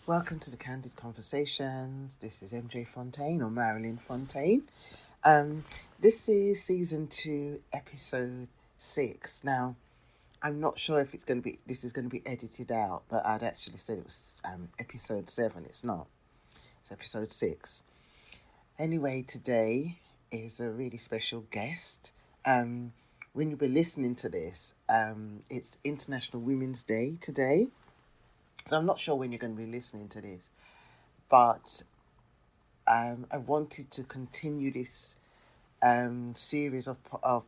Welcome to the Candid Conversations. This is MJ Fontaine or Marilyn Fontaine. Um, this is season 2, episode 6. Now, I'm not sure if this is going to be edited out, but I'd actually said it was episode 7. It's not. It's episode 6. Anyway, today is a really special guest. When you'll be listening to this, it's International Women's Day today. So I'm not sure when you're going to be listening to this, but I wanted to continue this series of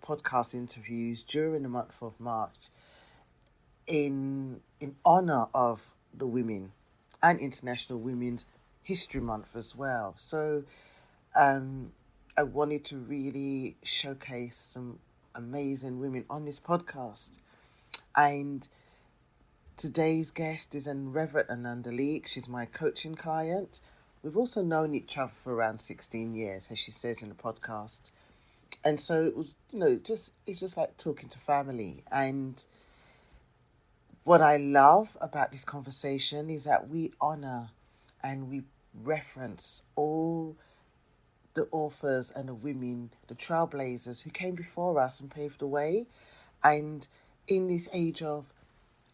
podcast interviews during the month of March in honor of the women and International Women's History Month as well. So um, I wanted to really showcase some amazing women on this podcast. And today's guest is Rev Ananda Leeke. She's my coaching client. We've also known each other for around 16 years, as she says in the podcast. And so it was, it's just like talking to family. And what I love about this conversation is that we honor and we reference all the authors and the women, the trailblazers who came before us and paved the way. And in this age of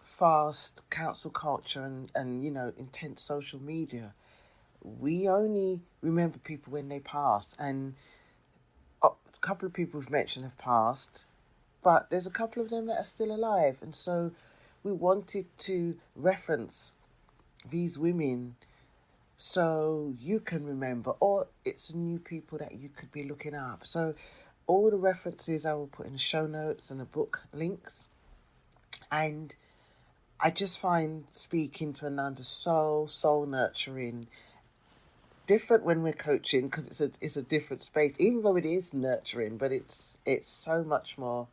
fast council culture and intense social media, we only remember people when they pass. And a couple of people we've mentioned have passed, but there's a couple of them that are still alive. And so we wanted to reference these women so you can remember, or it's new people that you could be looking up. So all the references I will put in the show notes and the book links. And I just find speaking to Ananda so soul nurturing, different when we're coaching because it's a different space. Even though it is nurturing, but it's so much more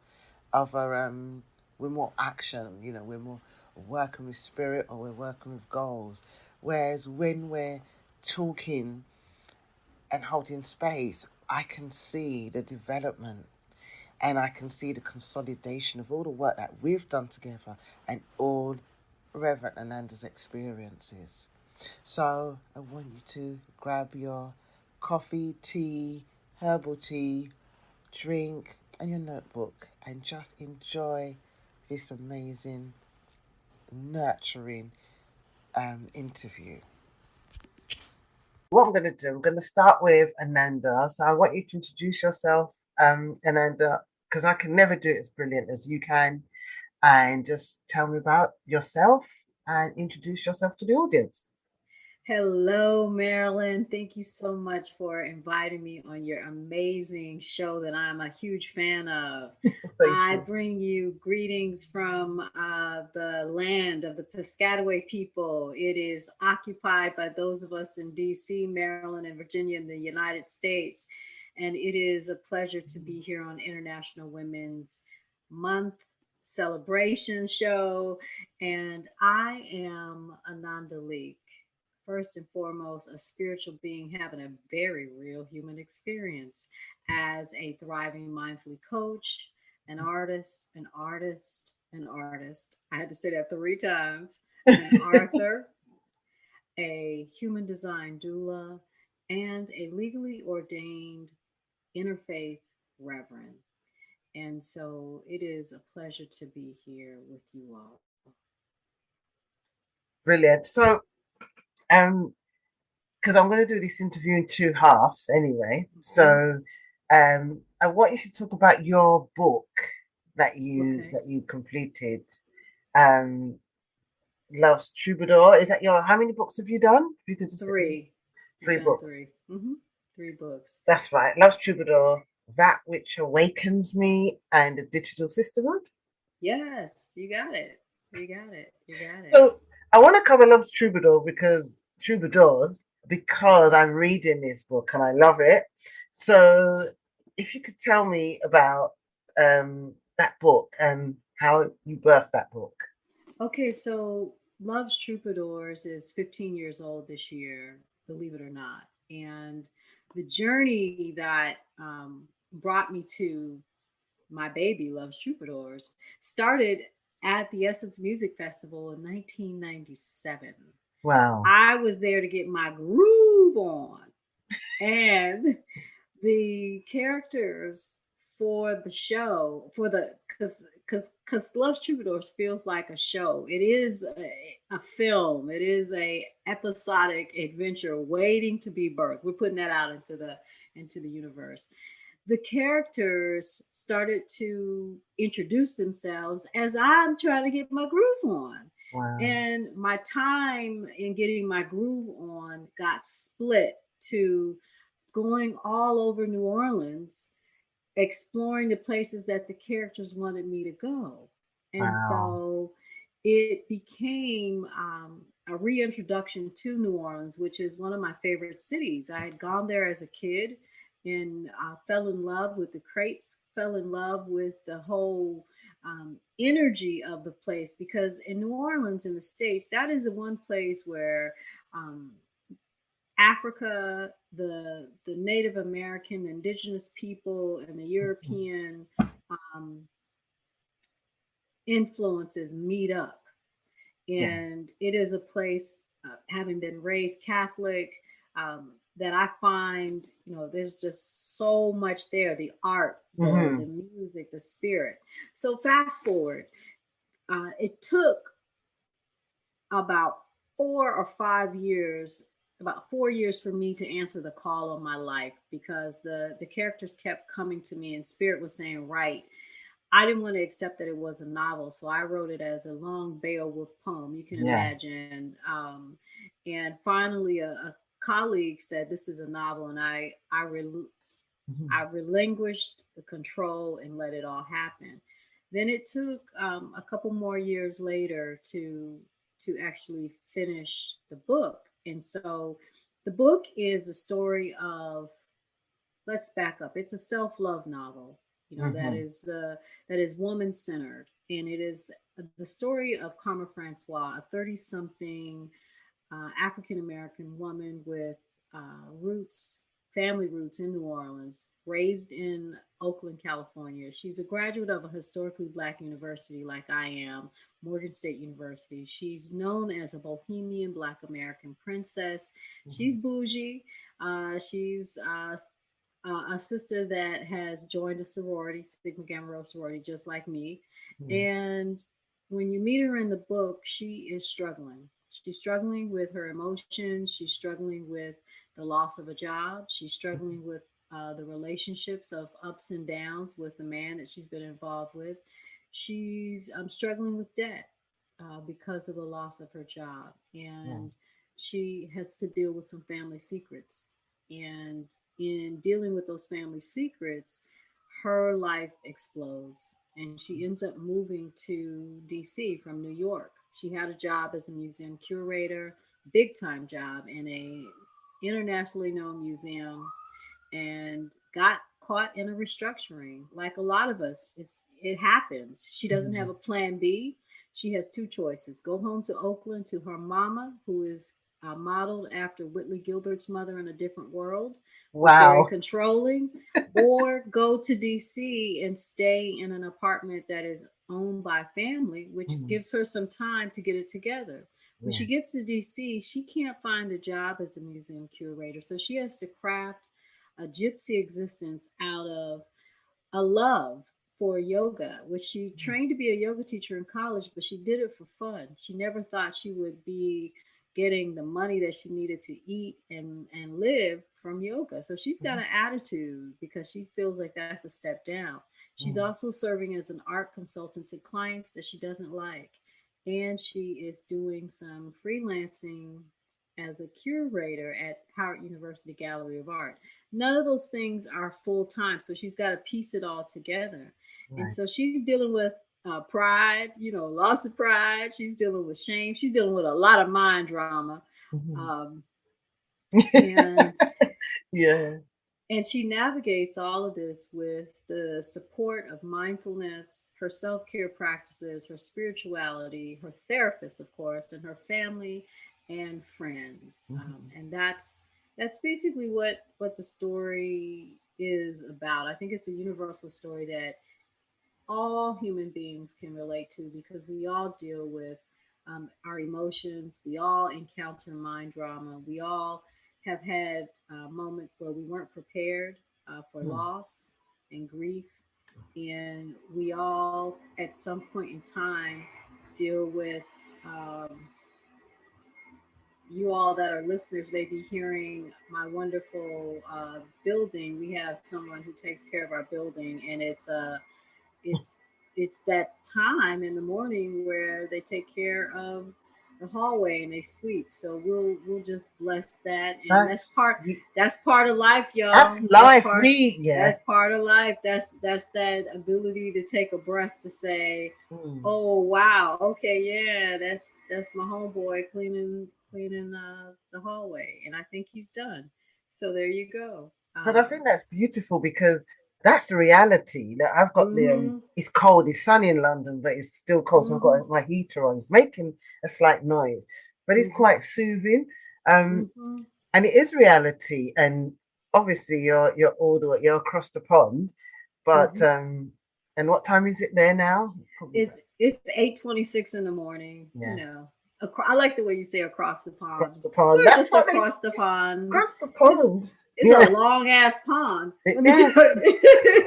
of we're more action. We're more working with spirit or we're working with goals. Whereas when we're talking and holding space, I can see the development and I can see the consolidation of all the work that we've done together and all Reverend Ananda's experiences. So I want you to grab your coffee, tea, herbal tea, drink, and your notebook and just enjoy this amazing, nurturing interview. What I'm going to do, I'm going to start with Ananda. So I want you to introduce yourself, Ananda, because I can never do it as brilliant as you can. And just tell me about yourself and introduce yourself to the audience. Hello, Marilyn. Thank you so much for inviting me on your amazing show that I'm a huge fan of. Thank I you. bring you greetings from the land of the Piscataway people. It is occupied by those of us in DC, Maryland, and Virginia in the United States. And it is a pleasure to be here on International Women's Month celebration show. And I am Ananda Leek, first and foremost, a spiritual being having a very real human experience as a thriving mindfully coach, an artist. I had to say that 3 times. An author, a human design doula, and a legally ordained interfaith reverend. And so it is a pleasure to be here with you all. Brilliant. So, um, because I'm going to do this interview in two halves anyway. Okay. So, I want you to talk about your book that you Okay. that you completed. Um, Love's Troubadour. Is that your? How many books have you done? If you could just Three. I've three done books. 3. 3 books. That's right. Love's Troubadour, That Which Awakens Me, and the Digital Sisterhood. Yes, you got it. You got it. You got it. So I want to cover Love's Troubadours because I'm reading this book and I love it. So if you could tell me about that book and how you birthed that book. Okay, so Love's Troubadours is 15 years old this year, believe it or not. And the journey that brought me to my baby, Love's Troubadours, started at the Essence Music Festival in 1997. Wow. I was there to get my groove on. And the characters for the show, for the because Love's Troubadours feels like a show. It is a film. It is a episodic adventure waiting to be birthed. We're putting that out into the universe. The characters started to introduce themselves as I'm trying to get my groove on. Wow. And my time in getting my groove on got split to going all over New Orleans, exploring the places that the characters wanted me to go. And Wow. so it became a reintroduction to New Orleans, which is one of my favorite cities. I had gone there as a kid and fell in love with the crepes, fell in love with the whole energy of the place, because in New Orleans in the States, that is the one place where um, Africa, the Native American, the indigenous people, and the Mhm. European um, influences meet up. Yeah. And it is a place, having been raised Catholic, that I find, there's just so much there: the art, the Hmm. music, the spirit. So fast forward, it took about 4 or 5 years, about 4 years for me to answer the call on my life, because the characters kept coming to me and spirit was saying, right. I didn't want to accept that it was a novel, so I wrote it as a long Beowulf poem, you can Yeah. imagine. And finally, a colleague said, this is a novel, and I Hmm. relinquished the control and let it all happen. Then it took a couple more years later to actually finish the book. And so the book is a story of, let's back up. It's a self-love novel, that Hmm. is woman centered, and it is the story of Carmen Francois, a 30 something African American woman with roots, family roots in New Orleans, raised in Oakland, California. She's a graduate of a historically black university, like I am, Morgan State University. She's known as a bohemian black American princess. She's Hmm. bougie. She's a sister that has joined a sorority, Sigma Gamma Rho sorority, just like me. And when you meet her in the book, she is struggling. She's struggling with her emotions. She's struggling with the loss of a job. She's struggling with the relationships of ups and downs with the man that she's been involved with. She's struggling with debt because of the loss of her job. Yeah. And she has to deal with some family secrets. And in dealing with those family secrets, her life explodes and she ends up moving to DC from New York. She had a job as a museum curator, big time job in a internationally known museum, and got caught in a restructuring. Like a lot of us, it happens. She doesn't have Hmm. a plan B. She has two choices: go home to Oakland to her mama, who is modeled after Whitley Gilbert's mother in A Different World, who's very Wow. controlling, or go to DC and stay in an apartment that is owned by family, which Hmm. gives her some time to get it together. When Yeah. she gets to DC, she can't find a job as a museum curator, so she has to craft a gypsy existence out of a love for yoga, which she trained to be a yoga teacher in college, but she did it for fun. She never thought she would be getting the money that she needed to eat and live from yoga. So she's got Hmm. an attitude because she feels like that's a step down. She's also serving as an art consultant to clients that she doesn't like. And she is doing some freelancing as a curator at Howard University Gallery of Art. None of those things are full time, so she's got to piece it all together. And Right. so she's dealing with pride, loss of pride. She's dealing with shame. She's dealing with a lot of mind drama, Hmm. um, and Yeah. and she navigates all of this with the support of mindfulness, her self care practices, her spirituality, her therapist, of course, and her family and friends. Hmm. And that's basically what the story is about. I think it's a universal story that all human beings can relate to because we all deal with our emotions. We all encounter mind drama. We all have had moments where we weren't prepared for Mm. loss and grief. And we all, at some point in time, deal with you all that are listeners may be hearing my wonderful building. We have someone who takes care of our building, and it's it's that time in the morning where they take care of the hallway and they sweep. So we'll just bless that, and That's that's part of life, that's y'all. life. We yeah. That's part of life. That's that ability to take a breath to say, Mm. oh wow, okay, yeah, that's my homeboy cleaning the hallway, and I think he's done. So there you go. But I think that's beautiful because that's the reality. That I've got the Mm-hmm, it's cold, it's sunny in London, but it's still cold. So I've mm-hmm, got my heater on. It's making a slight noise, but it's mm-hmm, quite soothing. Um, mm-hmm, and it is reality. And obviously, you're older, you're across the pond. But mm-hmm. and what time is it there now? Probably It's 8:26 in the morning. You yeah, know, I like the way you say across the across pond. the pond. We're That's just what they across the pond. across the It's pond. it's a Yeah, long ass pond. it Let me is. tell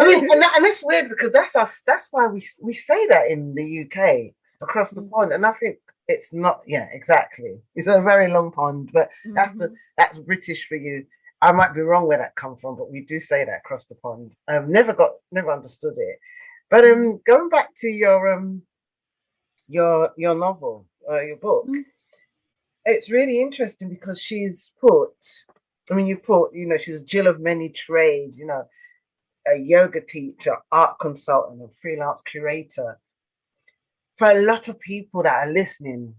I mean, you. and it's weird because that's us. That's why we say that in the UK across the pond, and I think it's not. Yeah, exactly. It's a very long pond, but Mm-hmm, that's British for you. I might be wrong where that come from, but we do say that across the pond. Never understood it. But mm-hmm, going back to your novel, your book, mm-hmm, it's really interesting because she's put. I mean, you put. She's Jill of many trades. A yoga teacher, art consultant, and freelance curator. For a lot of people that are listening,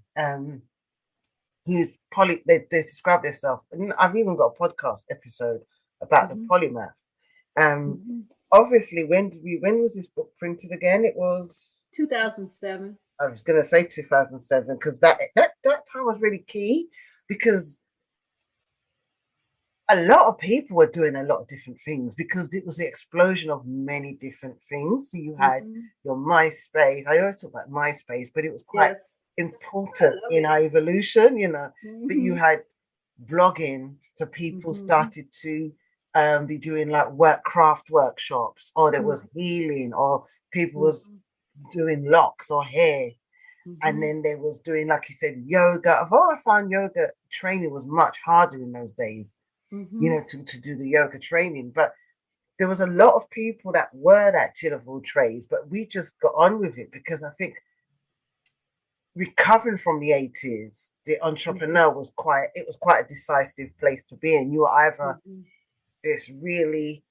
they describe themselves. And I've even got a podcast episode about the mm-hmm, polymath. Um, mm-hmm. Obviously, when was this book printed again? It was 2007. I was gonna say 2007 because that time was really key because a lot of people were doing a lot of different things because it was the explosion of many different things. So you had Mm-hmm. your MySpace. I always talk about MySpace, but it was quite Yes, I important love in it. our evolution. But you Mm-hmm, had blogging, so people mm-hmm, started to be doing like craft workshops, or there was healing, or people was mm-hmm, doing locks or hair. And mm-hmm, then they was doing, like you said, yoga. Although I found yoga training was much harder in those days, mm-hmm, to do the yoga training. But there was a lot of people that were that Jill of all trades, but we just got on with it because I think recovering from the 80s, the mm-hmm, entrepreneur was quite a decisive place to be in. You were either mm-hmm, this really,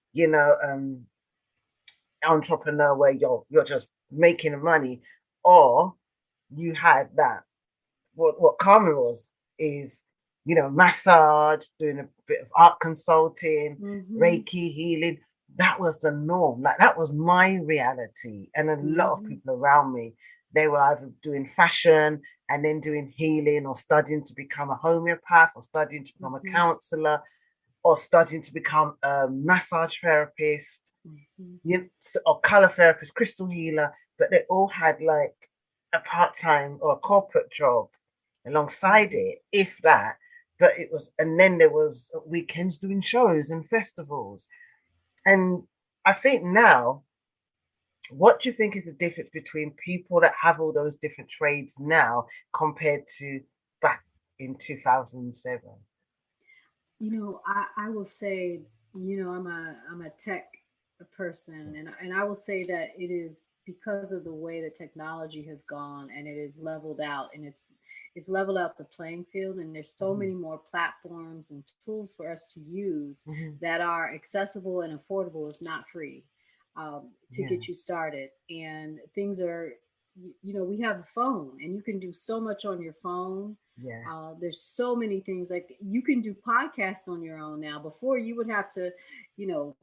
entrepreneur where you're just making money, or you had that what Carmen was is massage, doing a bit of art consulting, mm-hmm, Reiki healing. That was the norm. Like that was my reality, and a lot of mm-hmm, people around me, they were either doing fashion and then doing healing, or studying to become a homeopath, or studying to become a mm-hmm, counselor, or studying to become a massage therapist, mm-hmm. or color therapist, crystal healer. But they all had like a part-time or a corporate job alongside Mm-hmm. it, if that. But it was, and then there was weekends doing shows and festivals. And I think now, what do you think is the difference between people that have all those different trades now compared to back in 2007? I will say, I'm a tech person, and I will say that it is because of the way that technology has gone, and it is leveled out, and it's leveled out the playing field, and there's so Mm-hmm. many more platforms and tools for us to use Mm-hmm. that are accessible and affordable, if not free, to Yeah, get you started. And things are, we have a phone, and you can do so much on your phone. yeah, There's so many things, like you can do podcasts on your own now. Before, you would have to, you know,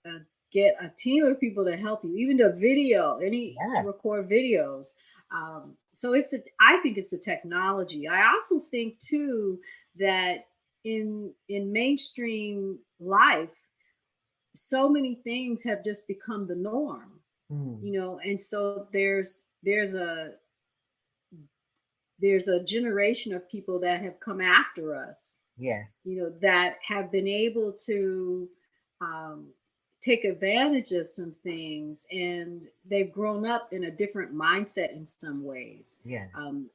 uh, get a team of people to help you, even to video, to yeah, record videos. So I think it's a technology. I also think too that in mainstream life, so many things have just become the norm, mm, and so there's a there's a generation of people that have come after us, Yes. that have been able to um, take advantage of some things, and they've grown up in a different mindset in some ways. Yeah.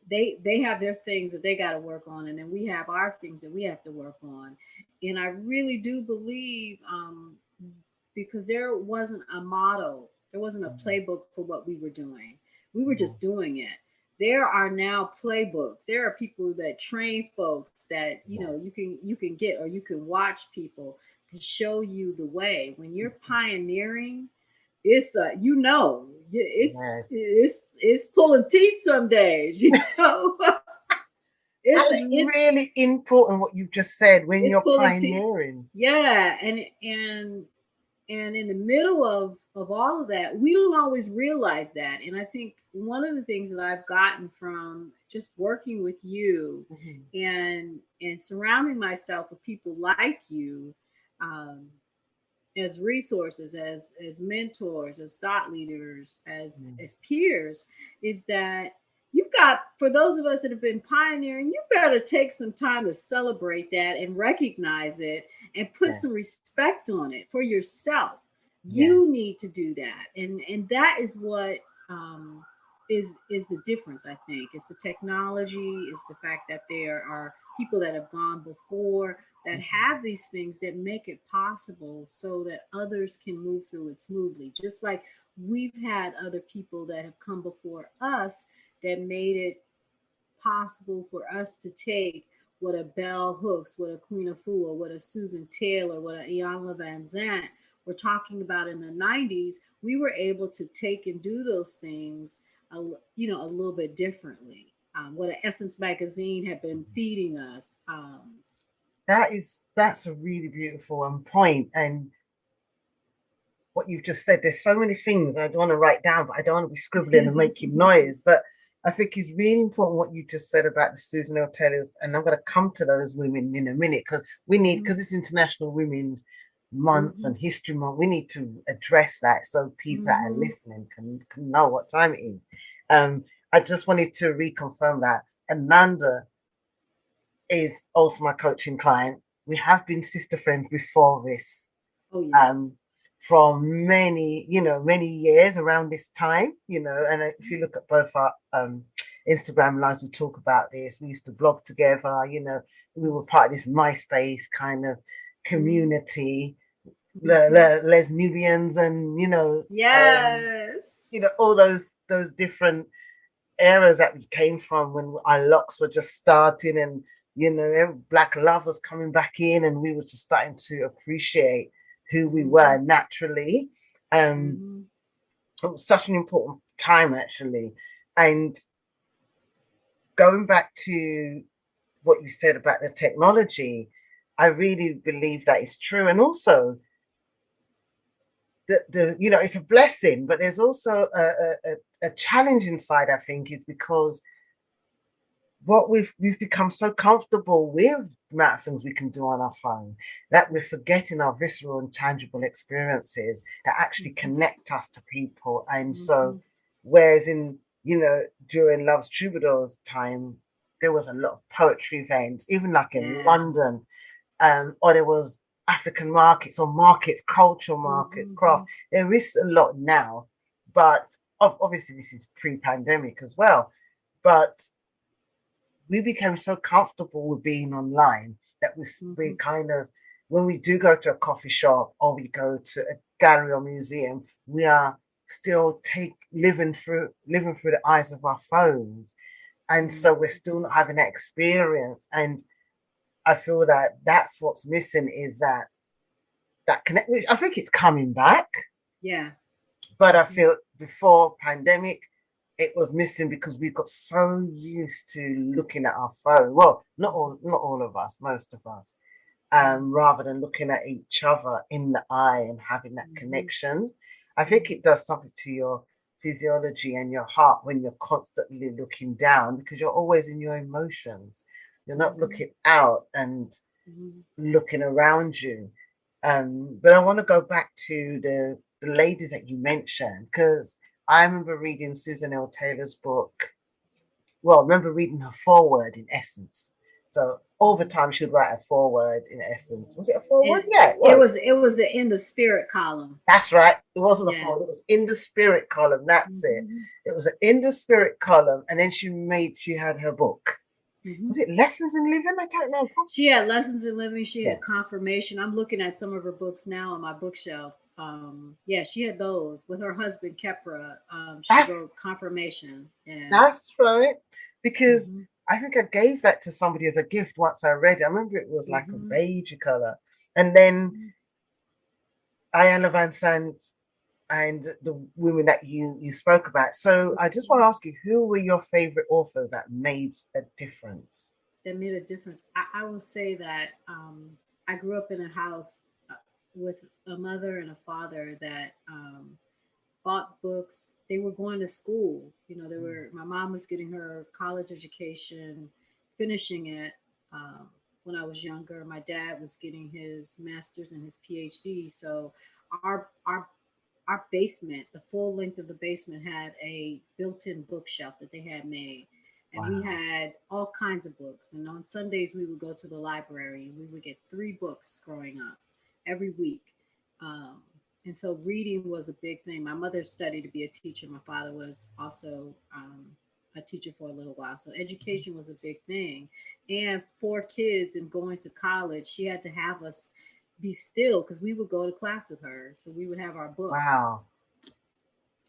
They have their things that they got to work on, and then we have our things that we have to work on. And I really do believe, because there wasn't a model, there wasn't a Mm. playbook for what we were doing. We were Yeah. just doing it. There are now playbooks. There are people that train folks that Yeah. you can get, or you can watch people to show you the way. When you're pioneering, it's Yes. it's pulling teeth some days. That it's is it really important what you've just said when it's you're pulling teeth. pioneering. Yeah, and in the middle of all of that, we don't always realize that. And I think one of the things that I've gotten from just working with you Mhm. and surrounding myself with people like you, um, as resources, as mentors, as thought leaders, Mm. as peers, is that you've got, for those of us that have been pioneering, you better take some time to celebrate that and recognize it and put Yeah. some respect on it for yourself. Yeah. You need to do that, and that is what um, is the difference. I think it's the technology, it's the fact that there are people that have gone before that Mhm. have these things that make it possible so that others can move through it smoothly. Just like we've had other people that have come before us that made it possible for us to take what a Bell Hooks, what a Queen Afua, what a Susan Taylor, what a Iyanla Van Zant were talking about in the 90s. We were able to take and do those things, a little bit differently. What an Essence magazine had been feeding us. That's a really beautiful point. And what you've just said, there's so many things I don't want to write down, but I don't want to be scribbling and making noise. But I think it's really important what you just said about the Susan L. Taylors, and I'm going to come to those women in a minute because it's International Women's Month Mhm. and History Month. We need to address that so people that are Mhm. listening can know what time it is. I just wanted to reconfirm that Ananda is also my coaching client. We have been sister friends before this, Oh yeah. um, from many years around this time, and if you look at both our Instagram lives, we talk about this. We used to blog together, we were part of this MySpace kind of Mhm. community, Mhm. lesbians, and Yes. all those different eras that we came from when our locks were just starting, and black love was coming back in, and we were just starting to appreciate who we were Mhm. naturally. um Mhm. it was such an important time, actually. And going back to what you said about the technology, I really believe that is true. And also it's a blessing, but there's also a challenging side, I think, is because what we've become so comfortable with the amount of things we can do on our phone that we're forgetting our visceral and tangible experiences that actually Mhm. connect us to people. And so, Mhm. whereas during Love's Troubadours time, there was a lot of poetry events, even like in Yeah. London, or there was African markets or markets, cultural markets, craft. Mhm. There is a lot now, but obviously this is pre-pandemic as well. But we became so comfortable with being online that we Mhm. kind of, when we do go to a coffee shop or we go to a gallery or museum, we are still take living through the eyes of our phones, and Mhm. so we're still not having that experience. And I feel that that's what's missing, is that connect. I think it's coming back, Yeah. but I Mhm. feel before pandemic, it was missing because we got so used to looking at our phone. Well, not all of us, most of us, Mhm. rather than looking at each other in the eye and having that Mhm. connection. I think Mhm. it does something to your physiology and your heart when you're constantly looking down, because you're always in your emotions. You're not Mhm. looking out and Mhm. looking around you. But I want to go back to the ladies that you mentioned, because I remember reading Susan L. Taylor's book, well, I remember reading her foreword in Essence. So over Mhm. time, she'd write a foreword in Essence. Was it a And foreword? Yeah, it was. it was the in the spirit column. That's right. It wasn't a Yeah. foreword. It was in the spirit column. That's it. Hmm. It was an in the spirit column, and then she had her book. Hmm. Was it Lessons in Living? I don't know. She had lessons in living. She Yeah, had confirmation. I'm looking at some of her books now on my bookshelf. Yeah, she had those with her husband Kepra. She that's wrote confirmation. Yeah. that's right. Because Hmm. I think I gave that to somebody as a gift once I read it. I remember it was like a Hmm. beige color, and then Hmm. Ayala Van Sant and the women that you spoke about. So I just want to ask you, who were your favorite authors that made a difference? That made a difference. I will say that I grew up in a house with a mother and a father that bought books. They were going to school. You know, they were. My mom was getting her college education, finishing it when I was younger. My dad was getting his master's and his PhD. So our our basement, the full length of the basement, had a built-in bookshelf that they had made, and we Wow. had all kinds of books. And on Sundays, we would go to the library, and we would get 3 books growing up every week. Um, and so reading was a big thing. My mother studied to be a teacher. My father was also a teacher for a little while. So education was a big thing. And 4 kids and going to college, she had to have us be still because we would go to class with her. So we would have our books. Wow.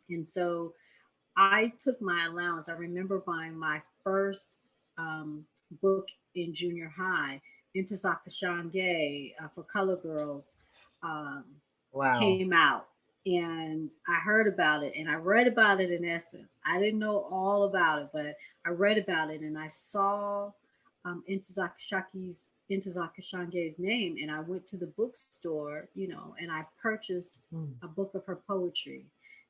And so I took my allowance. I remember buying my first book in junior high, ntozake shange for color girls, um, Wow. came out. And I heard about it and I read about it in Essence. I didn't know all about it, but I read about it and I saw Intozake Shange's name, and I went to the bookstore, you know, and I purchased Mm. a book of her poetry,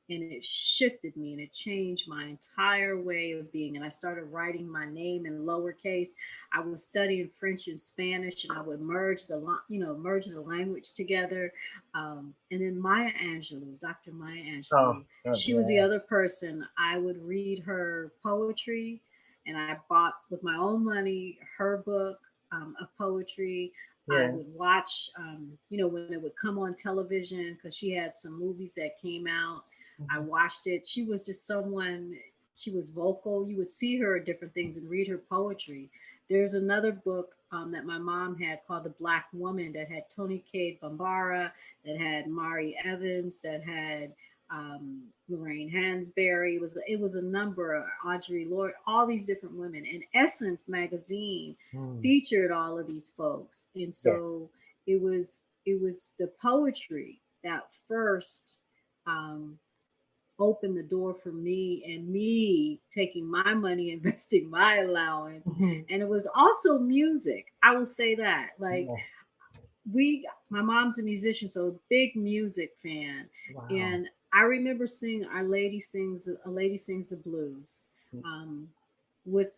and it shifted me and it changed my entire way of being. And I started writing my name in lowercase. I was studying French and Spanish, and I would merge merge the language together. And then Maya Angelou, Dr. Maya Oh, Angelou, God, she was the yeah. other person. I would read her poetry, and I bought with my own money her book of poetry. I Yeah. would watch, when it would come on television because she had some movies that came out. I Mhm. watched it. She was just someone, she was vocal. You would see her at different things and read her poetry. There's another book that my mom had called The Black Woman that had Tony Cade Bambara, that had Mari Evans, that had Lorraine Hansberry. It was a number, Audrey Lorde, all these different women. And Essence magazine Mm. featured all of these folks. And Yeah. so it was the poetry that first um, opened the door for me, and me taking my money, investing my allowance. Mhm. And it was also music. I will say that. Like, Yes. my mom's a musician, so a big music fan. Wow. And I remember seeing A Lady Sings the Blues, um, with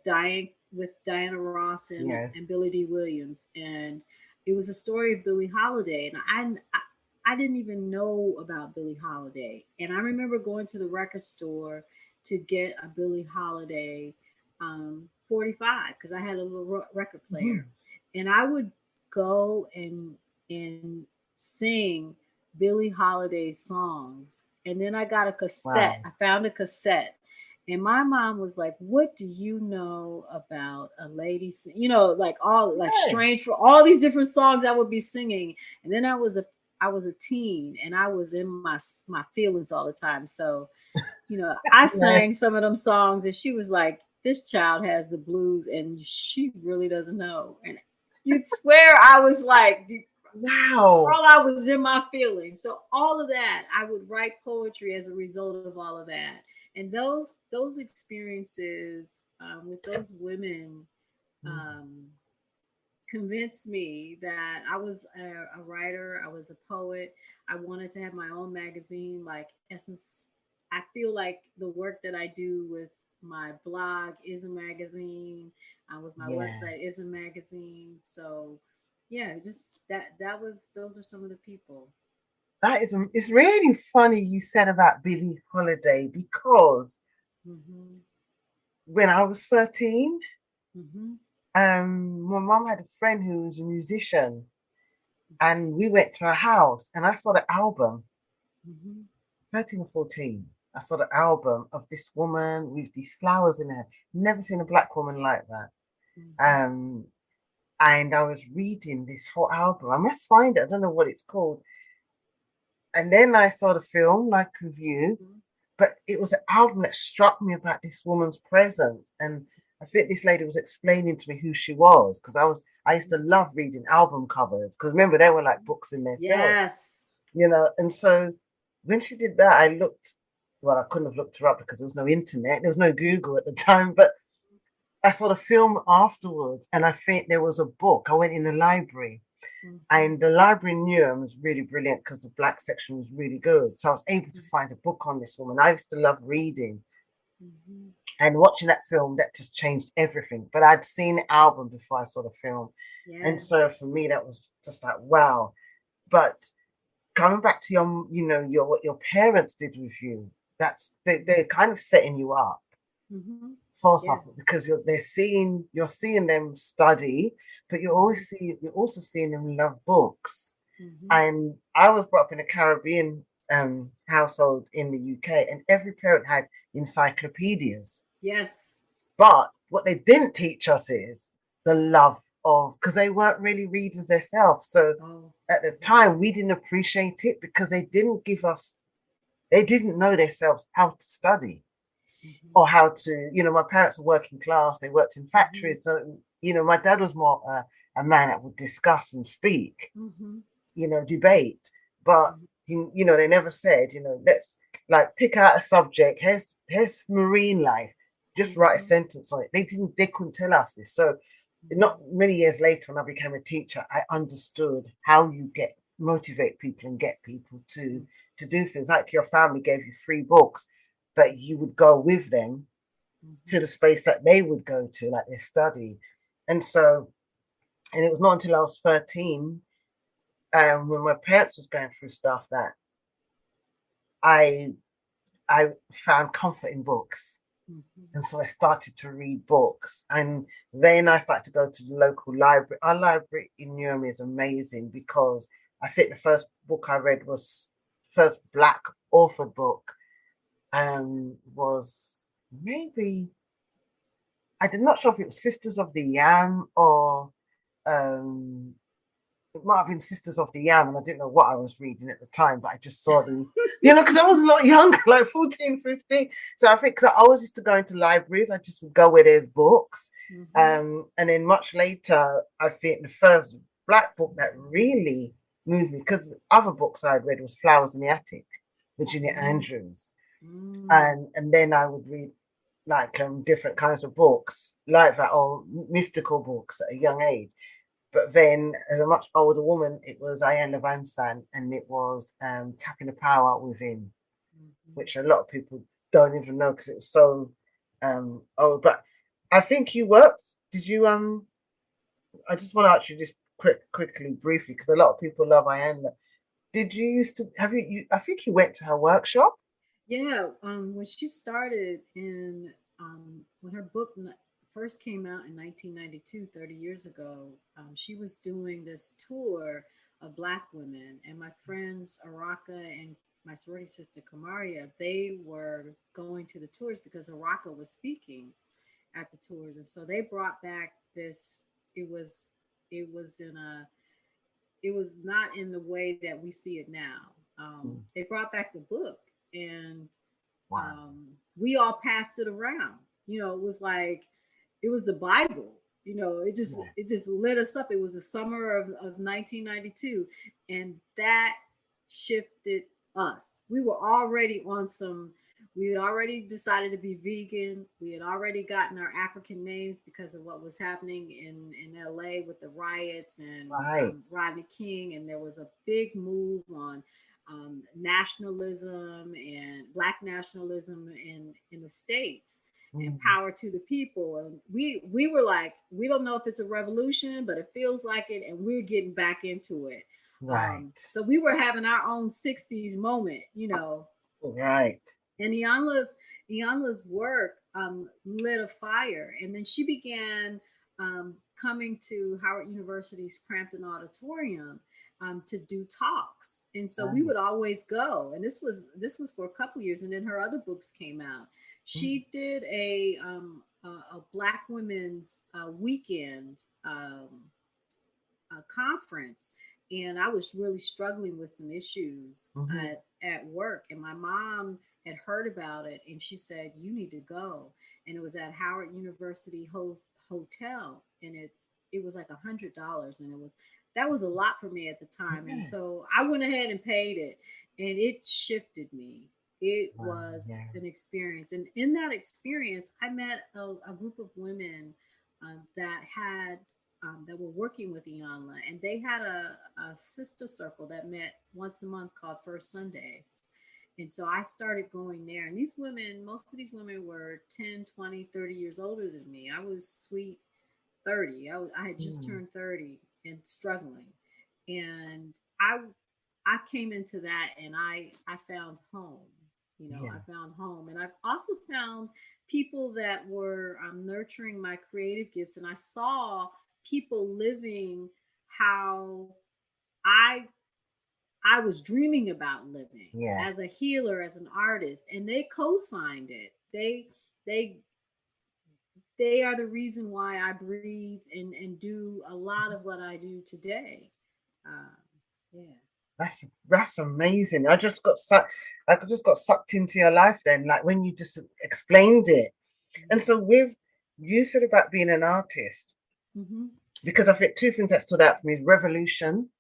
Diana Ross and Yes. Billy D. Williams. And it was a story of Billie Holiday. And I didn't even know about Billie Holiday. And I remember going to the record store to get a Billie Holiday 45 because I had a little record player. Mhm. And I would go and sing Billie Holiday's songs. And then I got a cassette. Wow. I found a cassette. And my mom was like, "What do you know about a lady?" Like all like Yeah. strange for all these different songs I would be singing. And then I was a teen, and I was in my feelings all the time. So I Yeah. sang some of them songs, and she was like, "This child has the blues, and she really doesn't know." And you'd swear I was like, Wow. girl, I was in my feelings. So all of that, I would write poetry as a result of all of that. And those experiences with those women Mm. um, convinced me that I was a writer, I was a poet. I wanted to have my own magazine, like Essence. I feel like the work that I do with my blog is a magazine, with my Yeah. website is a magazine. So, yeah, just those are some of the people. It's really funny you said about Billie Holiday because Hmm. when I was 13, Mm-hmm. my mum had a friend who was a musician, and we went to her house, and I saw the album, Mm-hmm. 13 or 14. I saw the album of this woman with these flowers in her. Never seen a black woman like that. Mm-hmm. Um, and I was reading this whole album. I must find it. I don't know what it's called. And then I saw the film, like with you, Mm-hmm. but it was an album that struck me about this woman's presence. And I think this lady was explaining to me who she was, because I used to love reading album covers, because remember they were like books in themselves, Yes. And so when she did that, I looked. Well, I couldn't have looked her up because there was no internet, there was no Google at the time, but I saw the film afterwards, and I think there was a book. I went in the library, Mm-hmm. and the library in Newham was really brilliant because the black section was really good. So I was able to find a book on this woman. I used to love reading, Mm-hmm. and watching that film that just changed everything. But I'd seen the album before I saw the film, and Yes. so for me that was just like wow. But coming back to your what your parents did with you, they're kind of setting you up Mm-hmm. for Yeah. something because you're seeing them study, but Mm-hmm. you're also seeing them love books. Mm-hmm. And I was brought up in a Caribbean household in the UK, and every parent had encyclopedias. Yes. But what they didn't teach us is the love of, because they weren't really readers themselves. So Oh. at the time, we didn't appreciate it because they didn't know themselves how to study Mm-hmm. or how to, my parents were working class, they worked in Mm-hmm. factories. So, my dad was more a man that would discuss and speak, Mm-hmm. debate. But they never said, let's like pick out a subject. Here's marine life. Just write a Mm-hmm. sentence on it. They couldn't tell us this. So not many years later, when I became a teacher, I understood how you motivate people and get people to do things. Like your family gave you free books, but you would go with them to Mm-hmm. the space that they would go to, like their study. And so, and it was not until I was 13, when my parents was going through stuff, that I I found comfort in books. Mm-hmm. And so I started to read books. And then I started to go to the local library. Our library in Newham is amazing because I think the first book I read was first black authored book, was maybe, I'm not sure if it was Sisters of the Yam or um it might have been Sisters of the Yam, and I didn't know what I was reading at the time, but I just saw these, because I was a lot younger, like 14, 15. So I think, because I always used to go into libraries, I just would go where there's books. Mm-hmm. And then much later, I think the first black book that really moved me, because other books I'd read was Flowers in the Attic, Virginia Mm-hmm. Andrews. Mm. And then I would read like different kinds of books like that, or mystical books at a young age. But then, as a much older woman, it was Ayanna Van Sant, and it was Tapping the Power Within, Mm-hmm. which a lot of people don't even know because it was so old. But I think you worked. Did you? I just want to ask you this quickly, briefly, because a lot of people love Ayanna. Did you used to have you? I think you went to her workshop. Yeah, when she started when her book first came out in 1992, 30 years ago, she was doing this tour of Black women. And my friends, Araka and my sorority sister, Kamaria, they were going to the tours because Araka was speaking at the tours. And so they brought back this, it was, it was in a, it was not in the way that we see it now. Mm, They brought back the book, and wow. we all passed it around. It was like it was the Bible. It Yes. just lit us up. It was the summer of 1992, and that shifted us. We were already on some. We had already decided to be vegan. We had already gotten our African names because of what was happening in LA with the riots and Right. Rodney King, and there was a big move on nationalism and black nationalism in the states, and Mm, power to the people. And we were like, we don't know if it's a revolution, but it feels like it, and we're getting back into it. right. So we were having our own 60s moment. Right. And Ianla's work lit a fire, and then she began coming to Howard University's Crampton Auditorium to do talks, and so we Right. would always go. And this was for a couple years, and then her other books came out. Mm. She did a Black women's weekend conference, and I was really struggling with some issues Mm-hmm. at work. And my mom had heard about it, and she said, "You need to go." And it was at Howard University Hotel, and it was like $100, and that was a lot for me at the time. And Yeah. so I went ahead and paid it, and it shifted me. It Wow. was Yeah. an experience, and in that experience, I met a group of women that were working with Iyanla, and they had a sister circle that met once a month called First Sunday. And so I started going there. And these women, most of these women were 10, 20, 30 years older than me. I was sweet 30. I had just Mm. turned 30 and struggling. And I came into that, and I found home. I Yeah. found home. And I've also found people that were nurturing my creative gifts. And I saw people living how I I was dreaming about living Yeah. as a healer, as an artist, and they co-signed it. They they are the reason why I breathe and do a lot of what I do today. Um, yeah. That's amazing. I just got sucked into your life then, like when you just explained it. And Mm-hmm. so with you said about being an artist, Mm-hmm. because I think two things that stood out for me is revolution.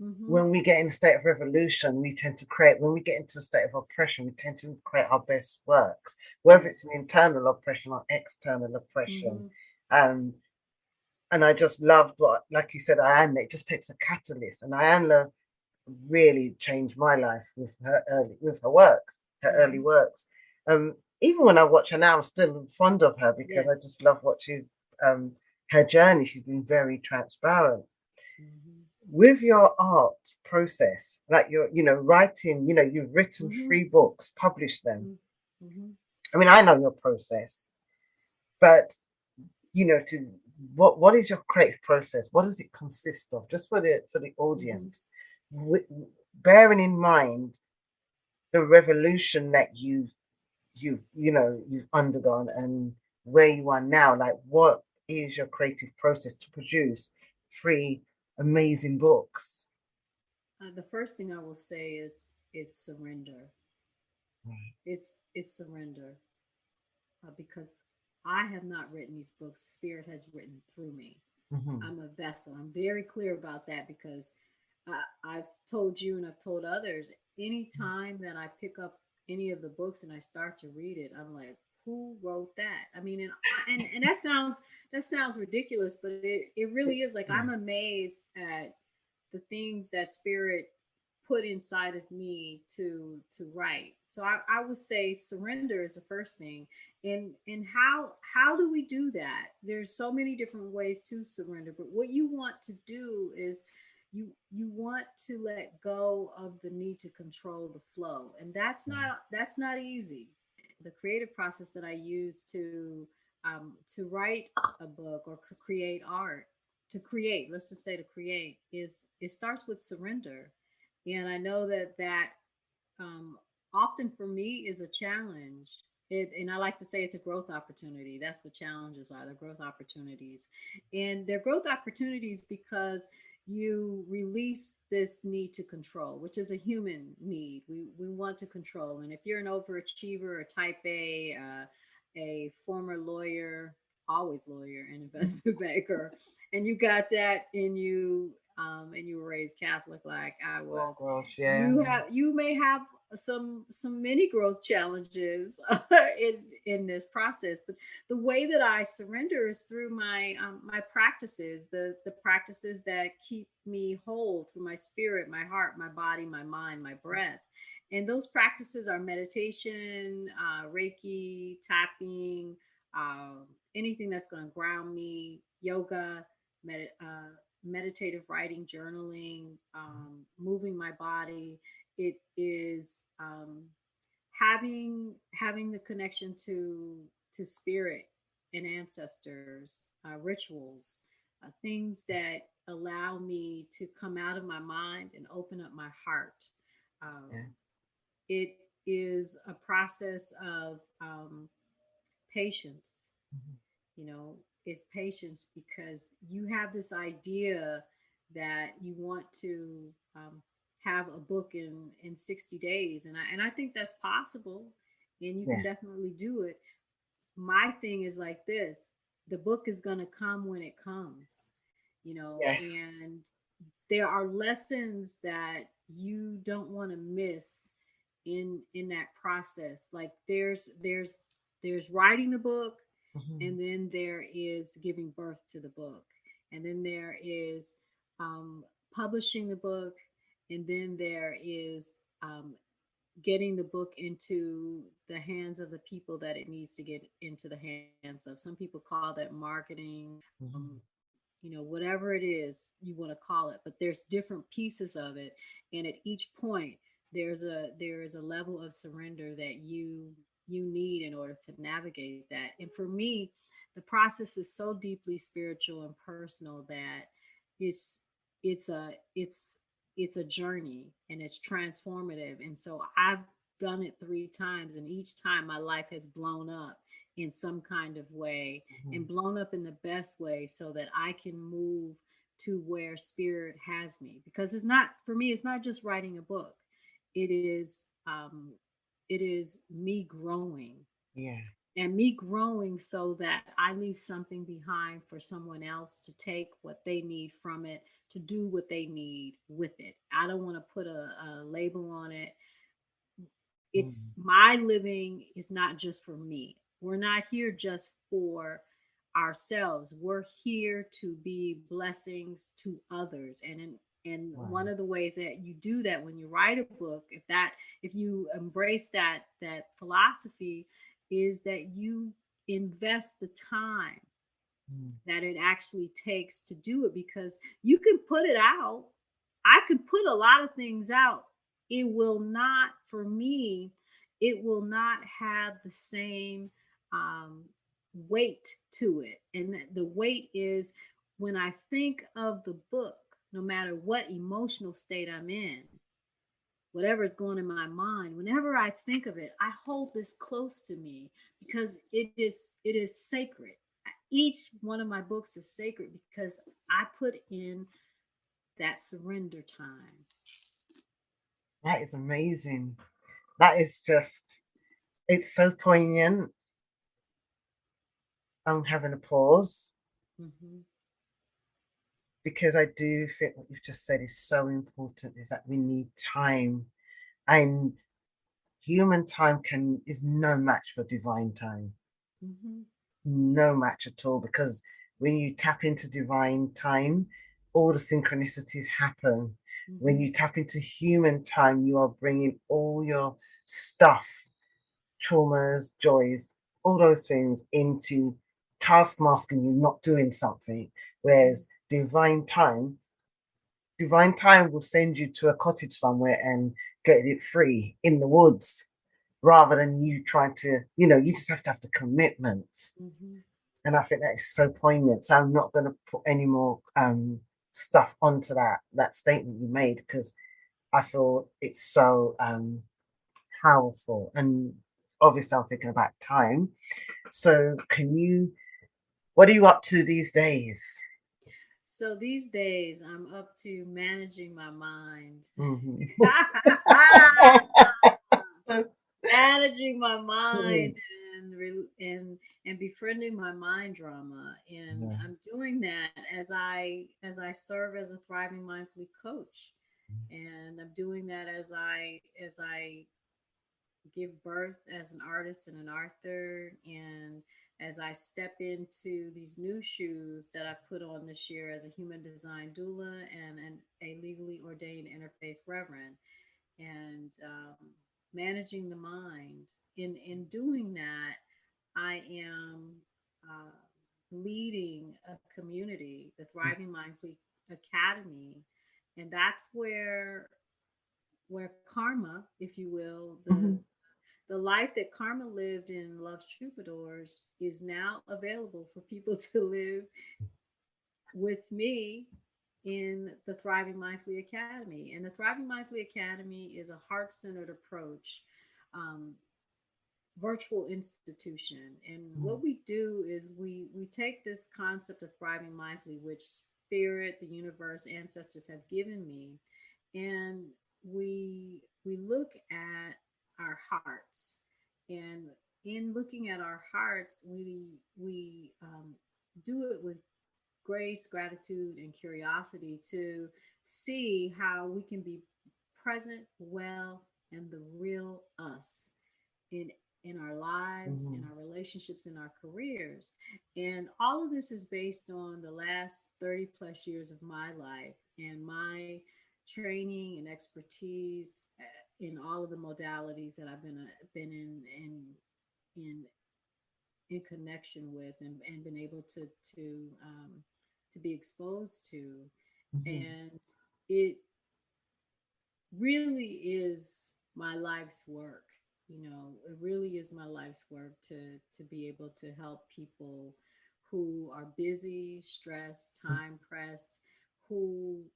Mm-hmm. When we get in a state of revolution, we tend to create, when we get into a state of oppression, we tend to create our best works, whether it's Yes. an internal oppression or external oppression. Mm-hmm. Um, and I just loved what, like you said, Ayanna, it just takes a catalyst. And Ayanna really changed my life with her works, her early Mm-hmm. works. Even when I watch her now, I'm still fond of her because Yes. I just love what she's um her journey. She's been very transparent Mm-hmm. with your art process, like you're, writing, you've written Mm-hmm. 3 books, published them. Mm-hmm. I mean, I know your process, but to what is your creative process? What does it consist of? Just for the Mm-hmm. audience, bearing in mind the revolution that you've undergone and where you are now. Like, what is your creative process to produce 3 amazing books? The first thing I will say is it's surrender. It's surrender, because I have not written these books. Spirit has written through me. Mm-hmm. I'm a vessel. I'm very clear about that because I've told you and I've told others. Anytime that I pick up any of the books and I start to read it, I'm like, who wrote that? I mean, and that sounds ridiculous, but it really is. Like, I'm Yeah. amazed at the things that Spirit put inside of me to write. So I would say surrender is the first thing. And how do we do that? There's so many different ways to surrender, but what you want to do is you want to let go of the need to control the flow, and that's not easy. The creative process that I use to write a book or create art, to create, let's just say to create, is it starts with surrender. And I know that um, often for me is a challenge. And I like to say it's a growth opportunity. That's what challenges are. They're growth opportunities. And they're growth opportunities because you release this need to control, which is a human need. We want to control. And if you're an overachiever, a type a former lawyer, always lawyer and investment banker, and you got that in you, and you were raised Catholic like I Oh was, gosh, yeah. you may have some many growth challenges in this process. But the way that I surrender is through my practices, the practices that keep me whole, through my spirit, my heart, my body, my mind, my breath. And those practices are meditation, Reiki, tapping, anything that's going to ground me, yoga, meditative writing, journaling, moving my body. It is having the connection to spirit and ancestors, rituals, things that allow me to come out of my mind and open up my heart. Yeah. It is a process of patience. Mhm. You know, it's patience because you have this idea that you want to have a book in 60 days, and I think that's possible, and you can Yeah. definitely do it. My thing is like this: the book is going to come when it comes, you know, Yes. and there are lessons that you don't want to miss in that process. Like there's writing the book, Mhm. and then there is giving birth to the book, and then there is um, publishing the book, and then there is getting the book into the hands of the people that it needs to get into the hands of. Some people call that marketing, Mhm. whatever it is you want to call it. But there's different pieces of it, and at each point, there is a level of surrender that you need in order to navigate that. And for me, the process is so deeply spiritual and personal that it's it's a it's it's a journey and it's transformative. And so I've done it 3 times, and each time my life has blown up in some kind of way, and Mhm. blown up in the best way so that I can move to where spirit has me. Because it's not, for me, it's not just writing a book. It is me growing, Yeah. and me growing so that I leave something behind for someone else to take what they need from it, to do what they need with it. I don't want to put a label on it. It's Mm. my living is not just for me. We're not here just for ourselves. We're here to be blessings to others. And one Wow. of the ways that you do that when you write a book, if you embrace that philosophy, is that you invest the time Mm. that it actually takes to do it, because you can put it out. I can put a lot of things out. It will not, for me, it will not have the same um, weight to it. And the weight is when I think of the book, no matter what emotional state I'm in, whatever is going in my mind, whenever I think of it, I hold this close to me because it is sacred. Each one of my books is sacred because I put in that surrender time. That is amazing. That is just, it's so poignant. I'm having a pause Mm-hmm. because I do think what you've just said is so important, is that we need time. And human time can is no match for divine time. Mm-hmm. No match at all, because when you tap into divine time, all the synchronicities happen. When Mm-hmm. you tap into human time, you are bringing all your stuff, traumas, joys, all those things into taskmasking you not doing something. Whereas divine time will send you to a cottage somewhere and get it free in the woods, rather than you trying to, you just have to have the commitment. Mm-hmm. And I think that is so poignant. So I'm not going to put any more stuff onto that statement you made, because I feel it's so powerful. And obviously, I'm thinking about time. So, what are you up to these days? So these days, I'm up to managing my mind. Hmm. Managing my mind and befriending my mind drama, and Yeah. I'm doing that as I serve as a thriving mindfully coach, and I'm doing that as I give birth as an artist and an author, and as I step into these new shoes that I put on this year as a human design doula and a legally ordained interfaith reverend, and managing the mind. In doing that, I am uh, leading a community, the Thriving Mindfully Academy, and that's where karma, if you will, the Mhm. The life that Karma lived in Love's Troubadours is now available for people to live with me in the Thriving Mindfully Academy. And the Thriving Mindfully Academy is a heart centered approach, um, virtual institution. And what we do is we take this concept of thriving mindfully, which spirit, the universe, ancestors have given me, and we look at our hearts. And in looking at our hearts, we do it with grace, gratitude, and curiosity to see how we can be present, well, and the real us in our lives, in Mm. our relationships, in our careers. And all of this is based on the last 30 plus years of my life and my training and expertise in all of the modalities that I've been in in connection with, and been able to be exposed to. Mhm. And it really is my life's work. It really is my life's work to be able to help people who are busy, stressed, time pressed, who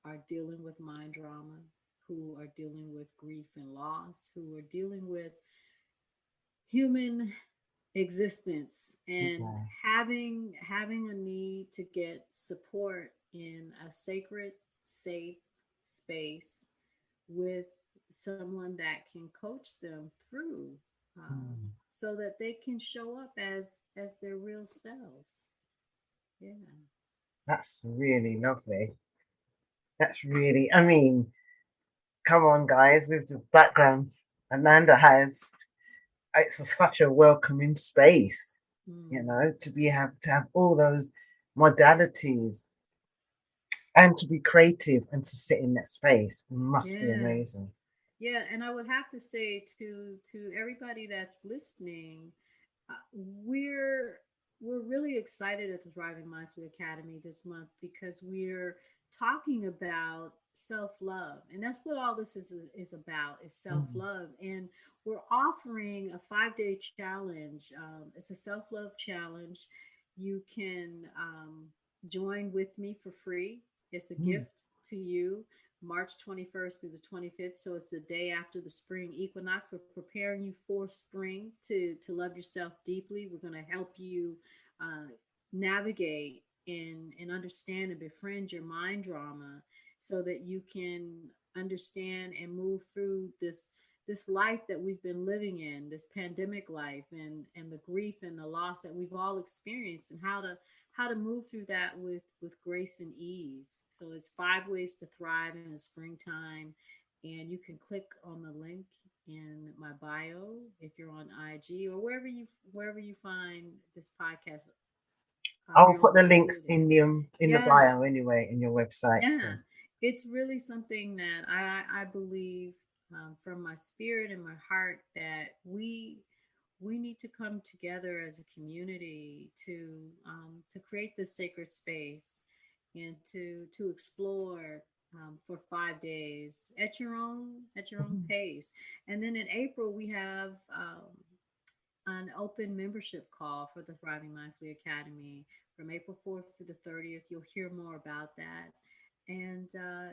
are dealing with mind drama, who are dealing with grief and loss, who are dealing with human existence, and Yeah. having a need to get support in a sacred, safe space with someone that can coach them through, Mm. so that they can show up as their real selves. Yeah. That's really lovely. That's really, I mean, come on, guys, with the background Ananda has, it's such a welcoming space, Mm. to be have to have all those modalities and to be creative and to sit in that space must be Yeah. amazing. Yeah, and I would have to say to everybody that's listening, we're really excited at the Thriving Mindfully Academy this month because we're talking about self love, and that's what all this is about, is self Mm. love. And we're offering a 5 day challenge. It's a self love challenge. You can join with me for free. It's a Mm. gift to you. March 21st through the 25th. So it's the day after the spring equinox. We're preparing you for spring to love yourself deeply. We're going to help you navigate and understand and befriend your mind drama so that you can understand and move through this life that we've been living in, this pandemic life, and the grief and the loss that we've all experienced, and how to move through that with grace and ease. So it's 5 ways to thrive in the springtime, and you can click on the link in my bio if you're on IG or wherever you find this podcast I will put you'll the see links it in. in the Yeah, bio anyway in your website. yeah, So it's really something that I believe, from my spirit and my heart, that we need to come together as a community to create this sacred space and to explore, for 5 days at your own mhm. pace. And then in April we have an open membership call for the Thriving Mindfully Academy from April 4th through the 30th. You'll hear more about that. And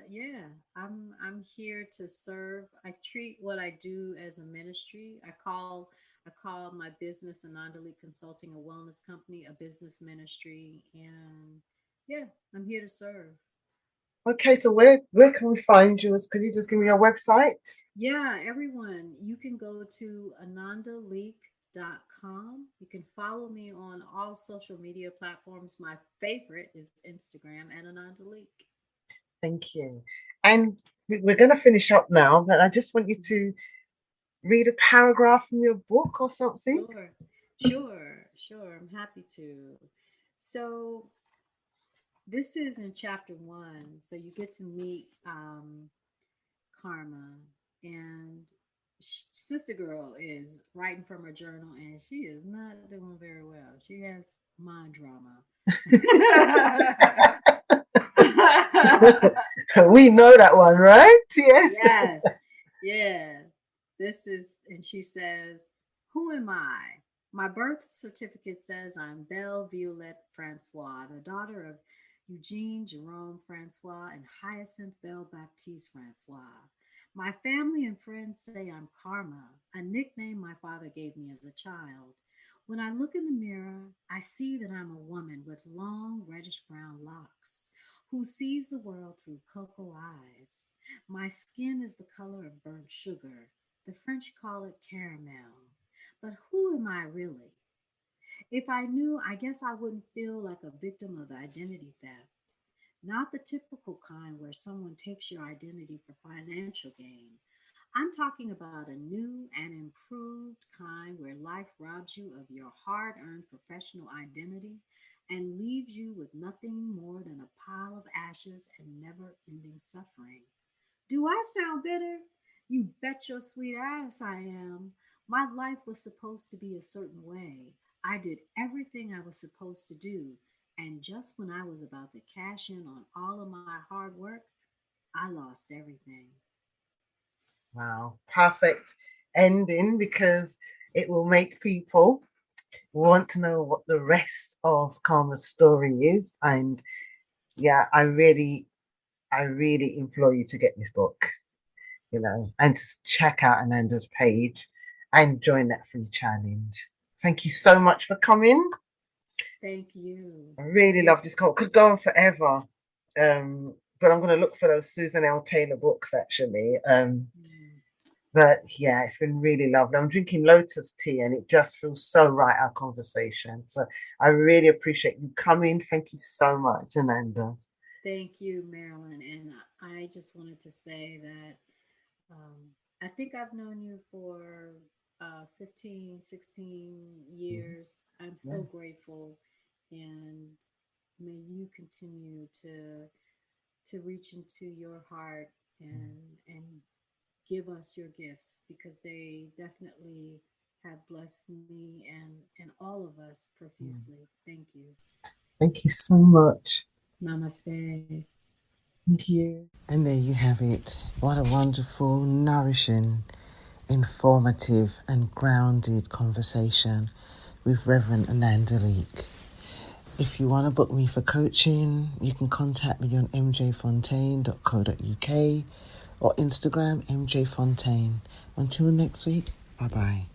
yeah, I'm here to serve. I treat what I do as a ministry. I call my business, Ananda Leeke Consulting, a wellness company, a business ministry. And yeah, I'm here to serve. Okay, so where can we find you? Can you just give me your website? Yeah, everyone, you can go to anandaleek.com. You can follow me on all social media platforms. My favorite is Instagram at Ananda Leek. Thank you. And we're going to finish up now, but I just want you to read a paragraph from your book or something. Sure, sure. I'm happy to. So, this is in chapter one. So, you get to meet Karma, and Sister Girl is writing from her journal, and she is not doing very well. She has mind drama. We know that one, right? Yes. Yes, yeah. And she says, "Who am I? My birth certificate says I'm Belle Violette Francois, the daughter of Eugene Jerome Francois and Hyacinth Belle Baptiste Francois. My family and friends say I'm Karma, a nickname my father gave me as a child. When I look in the mirror, I see that I'm a woman with long reddish brown locks who sees the world through cocoa eyes. My skin is the color of burnt sugar. The French call it caramel. But who am I really? If I knew, I guess I wouldn't feel like a victim of identity theft. Not the typical kind where someone takes your identity for financial gain. I'm talking about a new and improved kind where life robs you of your hard earned professional identity and leaves you with nothing more than a pile of ashes and never ending suffering. Do I sound bitter? You bet your sweet ass I am. My life was supposed to be a certain way. I did everything I was supposed to do. And just when I was about to cash in on all of my hard work, I lost everything." Wow, perfect ending because it will make people want to know what the rest of Karma's story is. And yeah, I really implore you to get this book, and to check out Ananda's page and join that free challenge. Thank you so much for coming. Thank you. I really love this call. Could go on forever. But I'm going to look for those Susan L. Taylor books actually. Mm. But yeah, it's been really lovely. I'm drinking lotus tea and it just feels so right, our conversation. So I really appreciate you coming. Thank you so much, Ananda. Thank you, Marilyn. And I just wanted to say that I think I've known you for 15, 16 years. I'm Yeah. so grateful. And may you continue to reach into your heart and give us your gifts because they definitely have blessed me and all of us profusely. Thank you. Thank you so much. Namaste. Thank you. And there you have it. What a wonderful, nourishing, informative, and grounded conversation with Reverend Ananda Leeke. If you want to book me for coaching, you can contact me on mjfontaine.co.uk or Instagram mjfontaine. Until next week, bye bye.